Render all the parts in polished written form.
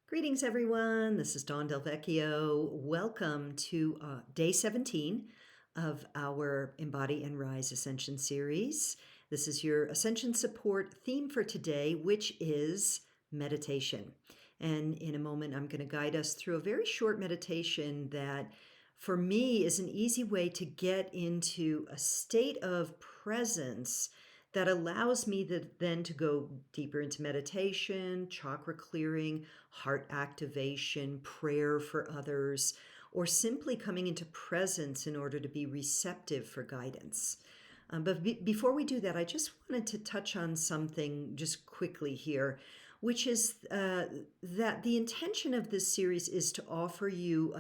Greetings, everyone. This is Dawn Del Vecchio. Welcome to day 17 of our Embody and Rise Ascension series. This is your Ascension support theme for today, which is meditation. And in a moment, I'm going to guide us through a very short meditation that, for me, is an easy way to get into a state of presence that allows me then to go deeper into meditation, chakra clearing, heart activation, prayer for others, or simply coming into presence in order to be receptive for guidance. But before we do that, I just wanted to touch on something just quickly here, which is that the intention of this series is to offer you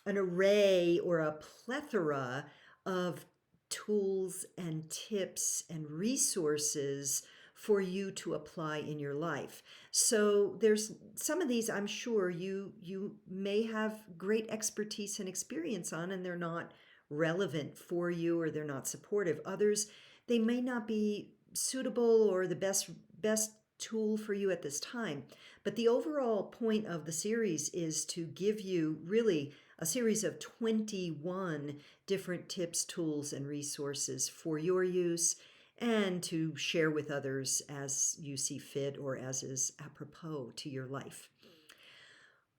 an array or a plethora of tools and tips and resources for you to apply in your life. So there's some of these I'm sure you may have great expertise and experience on, and they're not relevant for you or they're not supportive. Others, they may not be suitable or the best tool for you at this time. But the overall point of the series is to give you really a series of 21 different tips, tools, and resources for your use and to share with others as you see fit or as is apropos to your life.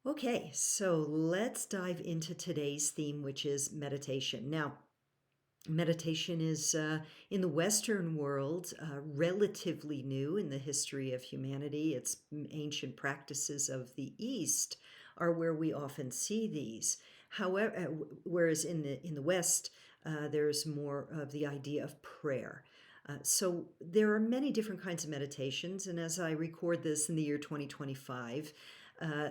Okay, so let's dive into today's theme, which is meditation. Now, meditation is in the Western world relatively new in the history of humanity. It's ancient practices of the East are where we often see these. However, whereas in the West, there's more of the idea of prayer. So there are many different kinds of meditations, and as I record this in the year 2025, uh,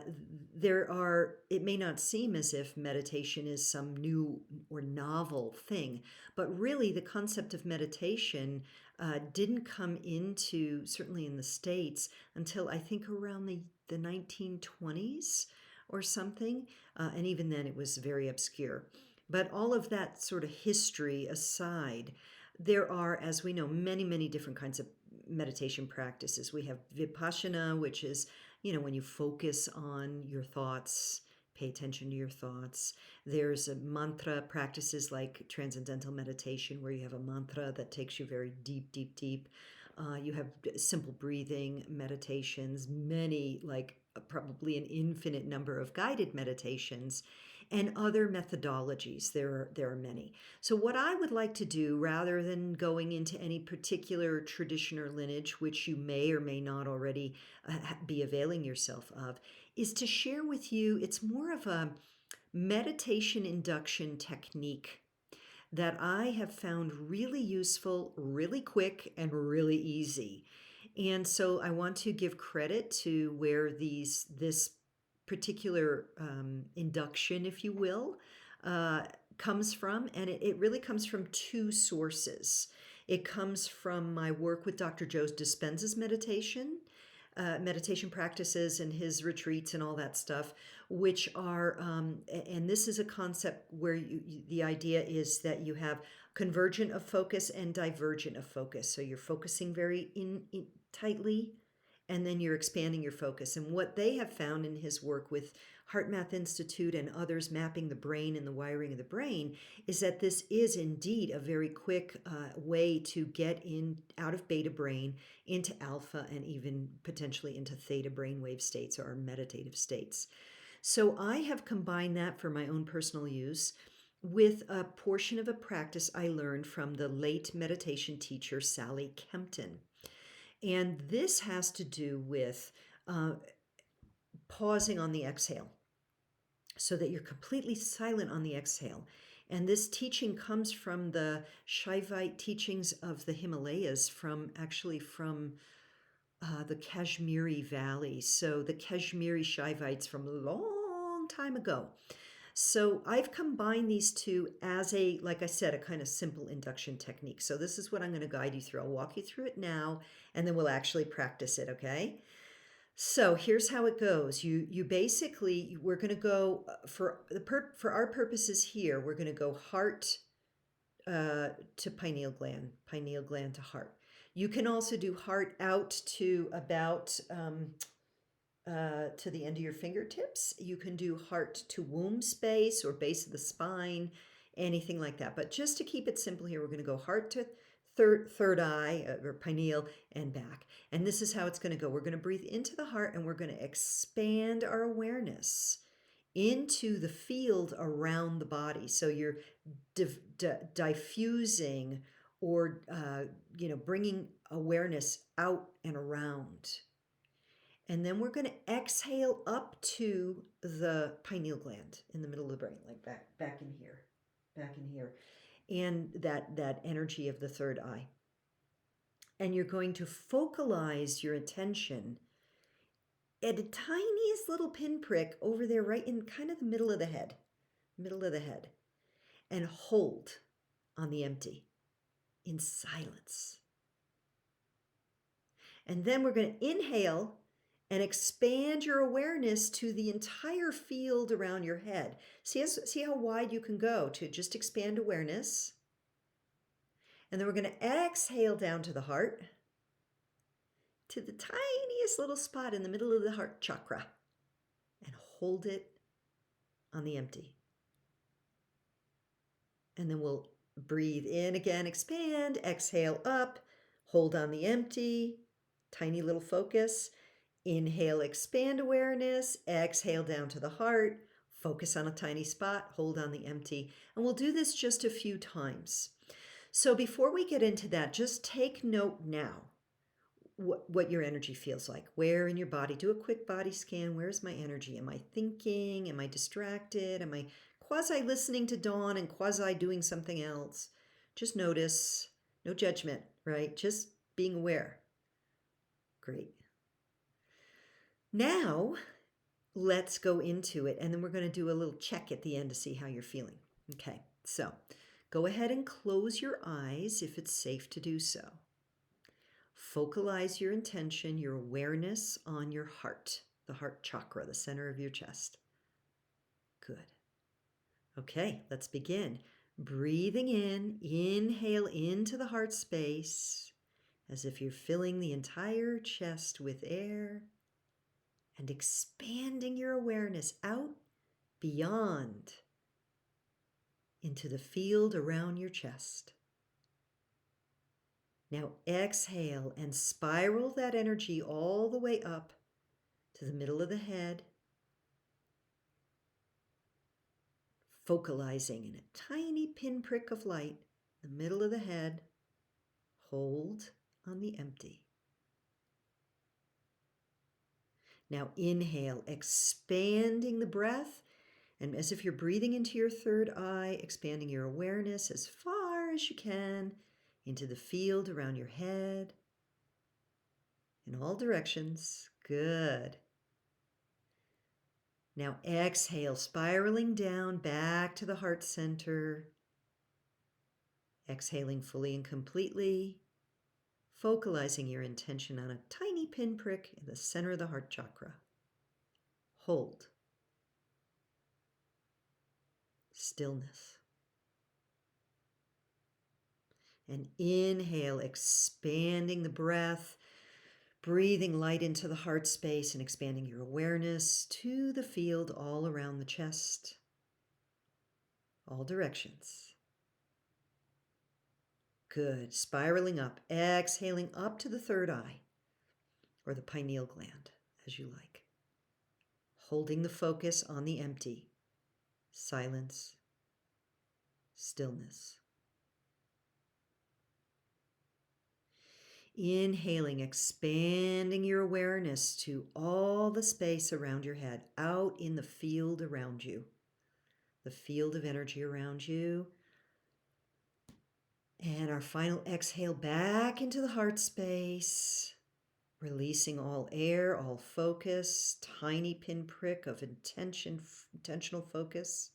it may not seem as if meditation is some new or novel thing, but really the concept of meditation didn't come into, certainly in the States, until I think around the 1920s or something. And even then it was very obscure. But all of that sort of history aside, there are, as we know, many, many different kinds of meditation practices. We have Vipassana, which is, when you focus on your thoughts, pay attention to your thoughts. There's a mantra practices like transcendental meditation, where you have a mantra that takes you very deep, deep, deep. You have simple breathing meditations, many, like probably an infinite number of guided meditations, and other methodologies. There are many. So what I would like to do, rather than going into any particular tradition or lineage, which you may or may not already be availing yourself of, is to share with you, it's more of a meditation induction technique that I have found really useful, really quick, and really easy. And so I want to give credit to where this particular induction, if you will, comes from. And it really comes from two sources. It comes from my work with Dr. Joe Dispenza's meditation practices and his retreats and all that stuff, which are, and this is a concept where the idea is that you have convergent of focus and divergent of focus. So you're focusing very in tightly, and then you're expanding your focus. And what they have found in his work with Heart Math Institute and others mapping the brain and the wiring of the brain is that this is indeed a very quick way to get out of beta brain into alpha and even potentially into theta brainwave states or meditative states. So I have combined that for my own personal use with a portion of a practice I learned from the late meditation teacher Sally Kempton. And this has to do with pausing on the exhale so that you're completely silent on the exhale. And this teaching comes from the Shaivite teachings of the Himalayas, from the Kashmiri Valley. So the Kashmiri Shaivites from a long time ago. So I've combined these two as like I said, a kind of simple induction technique. So this is what I'm going to guide you through. I'll walk you through it now, and then we'll actually practice it, okay? So here's how it goes. You basically, we're going to go for our purposes here, we're going to go heart to pineal gland to heart. You can also do heart out to about to the end of your fingertips. You can do heart to womb space or base of the spine, anything like that. But just to keep it simple here, we're going to go heart to third eye or pineal and back. And this is how it's going to go. We're going to breathe into the heart and we're going to expand our awareness into the field around the body. So you're diffusing or bringing awareness out and around. And then we're going to exhale up to the pineal gland in the middle of the brain, like back in here, and that energy of the third eye. And you're going to focalize your attention at a tiniest little pinprick over there, right in kind of the middle of the head, and hold on the empty in silence. And then we're going to inhale and expand your awareness to the entire field around your head. See how wide you can go to just expand awareness. And then we're going to exhale down to the heart, to the tiniest little spot in the middle of the heart chakra, and hold it on the empty. And then we'll breathe in again, expand, exhale up, hold on the empty, tiny little focus. Inhale, expand awareness, exhale down to the heart, focus on a tiny spot, hold on the empty. And we'll do this just a few times. So before we get into that, just take note now what your energy feels like. Where in your body? Do a quick body scan. Where's my energy? Am I thinking? Am I distracted? Am I quasi listening to Dawn and quasi doing something else? Just notice. No judgment, right? Just being aware. Great. Now, let's go into it, and then we're going to do a little check at the end to see how you're feeling. Okay, so go ahead and close your eyes if it's safe to do so. Focalize your intention, your awareness on your heart, the heart chakra, the center of your chest. Good. Okay, let's begin. Breathing in, inhale into the heart space as if you're filling the entire chest with air. And expanding your awareness out beyond into the field around your chest. Now exhale and spiral that energy all the way up to the middle of the head, focalizing in a tiny pinprick of light in the middle of the head. Hold on the empty. Now inhale, expanding the breath, and as if you're breathing into your third eye, expanding your awareness as far as you can into the field around your head, in all directions. Good. Now exhale, spiraling down back to the heart center. Exhaling fully and completely, focalizing your intention on a tiny pinprick in the center of the heart chakra. Hold. Stillness. And inhale, expanding the breath, breathing light into the heart space and expanding your awareness to the field all around the chest, all directions. Good. Spiraling up, exhaling up to the third eye or the pineal gland, as you like. Holding the focus on the empty. Silence. Stillness. Inhaling, expanding your awareness to all the space around your head, out in the field around you, the field of energy around you. And our final exhale back into the heart space, releasing all air, all focus, tiny pinprick of intentional focus,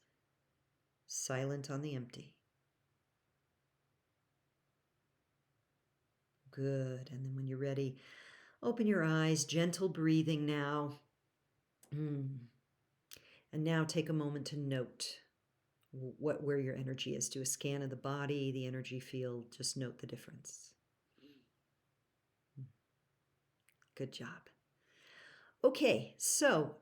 silent on the empty. Good. And then when you're ready, open your eyes, gentle breathing now. And now take a moment to note where your energy is. Do a scan of the body, the energy field. Just note the difference. Good job. Okay, so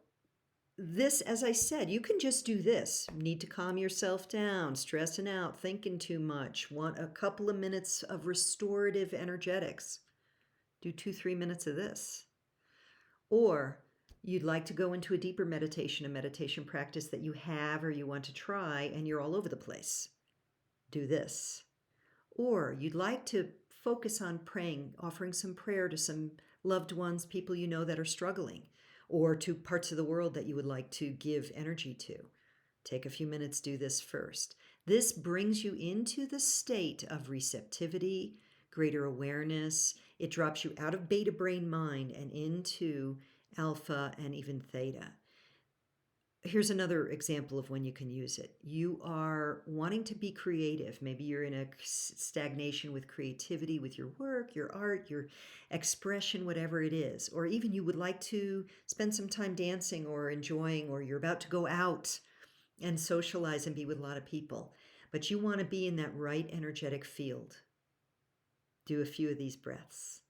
this, as I said, you can just do this. Need to calm yourself down, stressing out, thinking too much, want a couple of minutes of restorative energetics. Do 2, 3 minutes of this. Or you'd like to go into a deeper meditation, a meditation practice that you have or you want to try, and you're all over the place. Do this. Or you'd like to focus on praying, offering some prayer to some loved ones, people you know that are struggling, or to parts of the world that you would like to give energy to. Take a few minutes, do this first. This brings you into the state of receptivity, greater awareness. It drops you out of beta brain mind and into alpha and even theta. Here's another example of when you can use it. You are wanting to be creative. Maybe you're in a stagnation with creativity, with your work, your art, your expression, whatever it is. Or even you would like to spend some time dancing or enjoying, or you're about to go out and socialize and be with a lot of people. But you want to be in that right energetic field. Do a few of these breaths.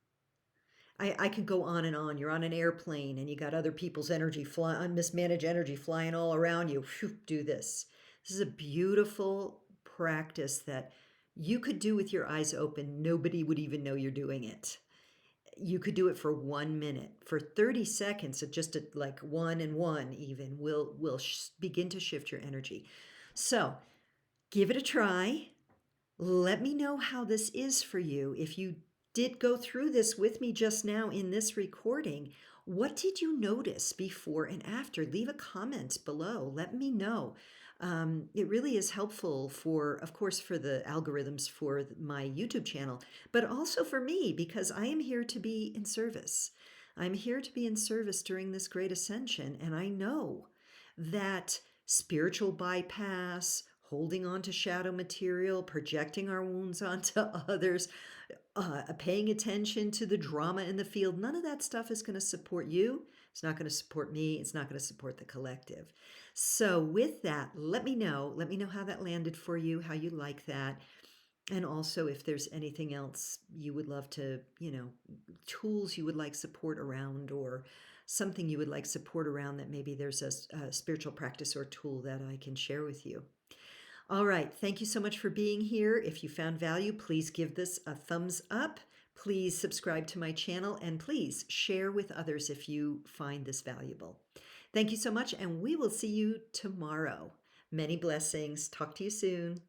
I could go on and on. You're on an airplane and you got other people's energy mismanaged energy flying all around you. Whew, do this. This is a beautiful practice that you could do with your eyes open. Nobody would even know you're doing it. You could do it for 1 minute, for 30 seconds, so just like one and one even will begin to shift your energy. So give it a try. Let me know how this is for you. If you did go through this with me just now in this recording, what did you notice before and after? Leave a comment below. Let me know. It really is helpful for, of course, for the algorithms for my YouTube channel, but also for me because I am here to be in service. I'm here to be in service during this great ascension, and I know that spiritual bypass, holding on to shadow material, projecting our wounds onto others, paying attention to the drama in the field, none of that stuff is going to support you. It's not going to support me. It's not going to support the collective. So with that, let me know. Let me know how that landed for you, how you like that. And also if there's anything else you would love to, tools you would like support around, or something you would like support around that maybe there's a spiritual practice or tool that I can share with you. All right. Thank you so much for being here. If you found value, please give this a thumbs up. Please subscribe to my channel and please share with others if you find this valuable. Thank you so much, and we will see you tomorrow. Many blessings. Talk to you soon.